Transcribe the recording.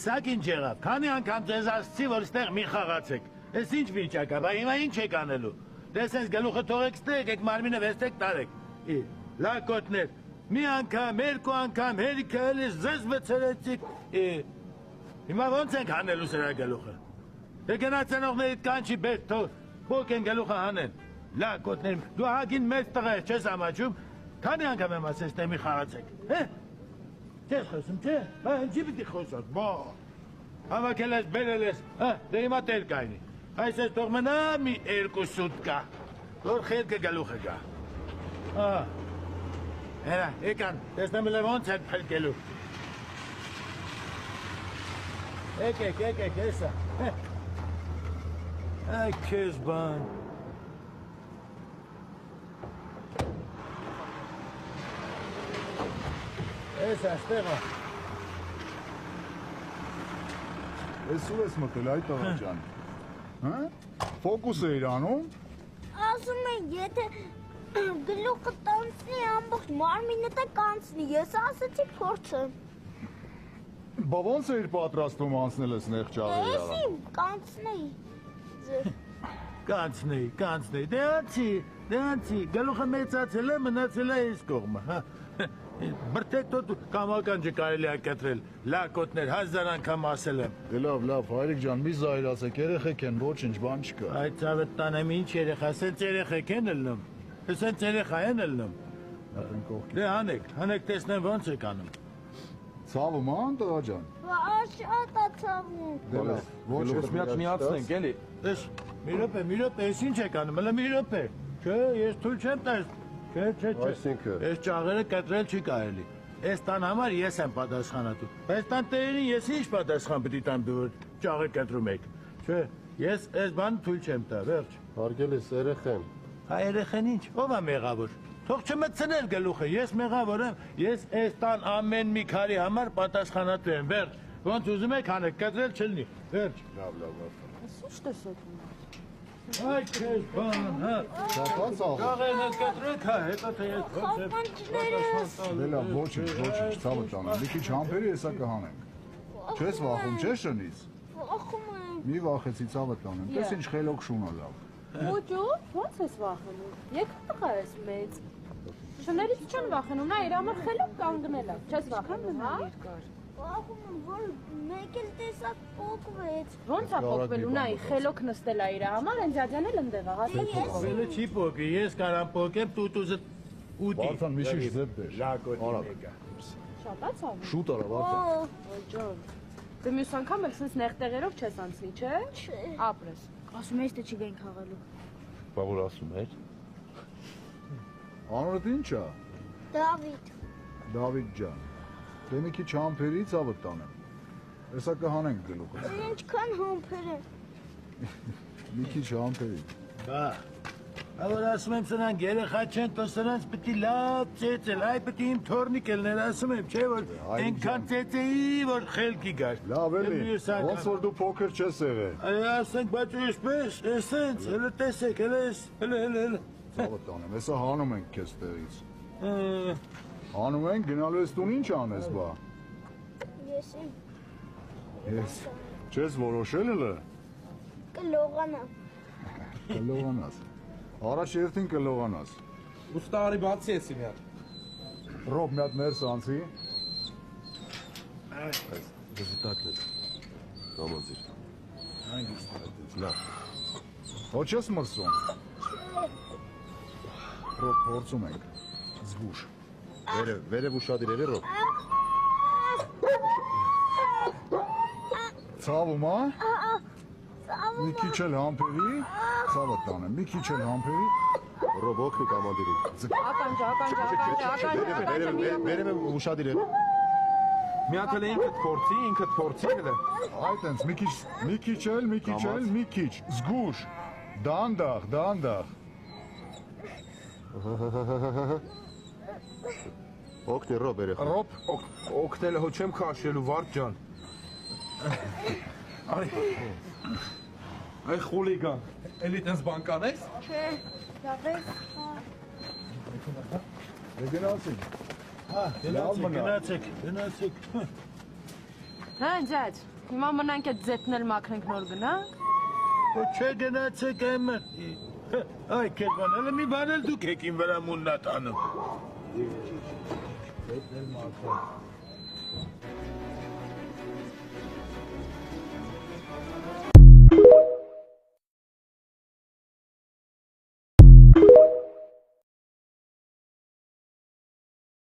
Տեսակ ինչ եղավ, քանի անգամ ձեզ ասացի, որ ստեղ մի խաղացեք։ Ես ինչ վիճակ է, հիմա ինչ եք անելու։ Դες ես գլուխը թողեք ստեղ, եք մարմինը վեստեք տարեք։ Լակոտներ, մի անգամ, երկու անգամ, հերիքը էլի զեզ վցրեցիք։ Հիմա ոնց ենք հանելու սրա գլուխը։ Դե գնացնողներիդ կանչի բեր, թող փոք են գլուխը հանեն։ Լակոտներ, դու հագին մեծ տղա ես, չես ամաչում, քանի անգամ եմ ասել ստեղ մի խաղացեք։ Չես խոսում, չէ՞, ինչի պիտի խոսած, բա։ Հավաքել ես, բերել ես, դե հիմա տեր կայնի։ Այս ես թող մնա մի երկու սուտկա, որ խելքը գլուխը գա։ Հերա, եկան, տեսնեմ էլ ոնց հետ փրկելու։ Եկեք, եսա։ Այ քեզ բան։ Եսա, ստեղա։ Ես ու ես մտել այդ տղա ջան։ Ֆոկուս էիր անում։ Ասում են, եթե գլուխը տանցնի, ամբողջ մարմինը դա կանցնի, ես ասացի փորձեմ։ Բա ոնց էիր պատրաստում անցնել ես նեղ ճաղերի արա։ Էսի, կանցնեի ձեր։ Կանցնեի, դե անցի, գլուխը մեծացել է, մնացել է այս կողմը, Բրտեք տոտ կամական չկարելի ակետրել, լակոտներ, 1000 անգամ ասել եմ։ Դե լավ, հայրիկ ջան, մի զայրացեք, երեխեք են, ոչինչ բան չկա։ Այդ ծավետ տանեմ ինչ երեխա, սենց երեխեք են ելնում, սենց երեխա են ելնում։ Դե հանեք տեսնեմ ոնց եք անում։ Ցավում ան տղա ջան։ Շատ է ցավում։ Դե լավ, ոչ ես մի հատ միացնենք, էլի։ Ես մի րոպե, ես ինչ եք անում, հələ մի րոպե։ Չէ, ես թույլ չեմ տալիս։ Չէ։ Այս ճաղերը կտրել չի կարելի։ Այս տան համար ես եմ պատասխանատու։ Բայց տան տերերին ես ինչ պատասխան պիտի տամ դու որ ճաղը կտրում եք։ Չէ, ես այս բանը թույլ չեմ տա, վերջ։ Հարգել ես երեխեն։ Հա երեխեն ինչ, ով է մեղավոր։ Թող չմտցնել գլուխը, ես մեղավոր եմ, ես այս տան ամեն մի քարի համար պատասխանատու եմ, վերջ։ Ոնց ուզում եք անեք, կտրել չլինի, վերջ։ Լավ։ Ինչ տեսեք ունի։ Այ քեզ բան, հա։ Շապան ցավ։ Ճաղերն էլ կտրեք, հա, հետո թե ես ոնց է։ Խապանջներս։ Դե լավ, ոչինչ, ցավը տանեմ։ Մի քիչ համբերի հեսա կհանենք։ Չես վախում, չէ՞ շնից։ Վախում եմ։ Մի վախեցի ցավը տանեմ։ Տես ինչ խելոք շունա լավ։ Ոճո, ո՞նց ես վախենում։ Եկա տղա ես մեծ։ Շներից չեն վախենում, նա իր համար խելոք կանգնել է։ Չես վախենում, հա։ Վախում եմ, որ մեկ էլ տեսակ պոկվեց։ Ոնց է փոխվելու, նա խելոք նստել է իր համար, այն ջաջան էլ ընդեղ է, հա։ Վելը չի պոկի, ես կարամ պոկեմ, տուտուզը ուտի։ Վարդան մի շիշ զեփ դեր։ Լակոտի մեկը։ Շատ է ցավում։ Շուտ արա Վարդան։ Ոճոն։ Դե մյուս անգամ էլ sense նեղ տեղերով չես անցնի, չէ։ Չէ։ Ապրես։ Ասում ես թե չգային խաղալու։ Բա որ ասում էր։ Անունդ ի՞նչ է։ Դավիթ։ Դավիթ ջան։ Դե մի քիչ համբերի ցավը տանեմ։ Հեսա կհանենք գլուխը։ Ինչքան համբեր է։ Մի քիչ համբերի։ Բա։ Որ ասում եմ սրանք երեխա չեն, તો սրանց պիտի լավ ծեծել, այ պիտի իմ թորնիկ ելներ, ասում եմ, չէ՞ որ այնքան ծեծեի, որ խելքի գար։ Լավ էլի։ Ոնց որ դու փոքր չես եղել։ Այ ասենք, բայց ինչպես, էսենց, հələ տեսեք, հələ։ Ցավը տանեմ, հեսա հանում ենք քեզ տեղից։ Հանում ենք, գնալու ես տուն ինչ անես բա։ Ես եմ Ես չես որոշել էլ։ կլողանամ։ Կլողանաս։ Առաջ երթին կլողանաս։ Ուստարի բացի ես մի հատ։ Ռոբ մի հատ ներս անցի։ Ռեզուտատներ։ Կամազիր։ Հանգիստ։ Լավ։ Ոչ ես մրսում։ Ռոբ փորձում ենք։ Զգուշ։ Վերև ուշադիր էլի Ռոբ։ Ցավում է։ Մի քիչ էլ համբերի։ Ցավը տանեմ, մի քիչ էլ համբերի։ Ռոբ օգնի կամանդիրին։ Ականջ։ Վերև ուշադիր էլի։ Մի հատ էլ ինքդ փորձի էլ։ Այդ այնց մի քիչ, զգուշ։ Դանդաղ։ Օգնի Ռոբ երեխա։ Ռոբ օգնելը հո չեմ քաշելու Վարդ ջան։ Այ խուլիգան։ Էլի տես բան կանես։ Չէ, լավ է։ Դե գնացինք։ Հա, գնացեք։ Հա, ջաջ։ Հիմա մնանք այդ ձետնել մաքրենք նոր գնանք։ Չէ գնացեք այմ։ Այ կերպան, հələ մի բան էլ դուք եք իմ վրա մուննա տանում։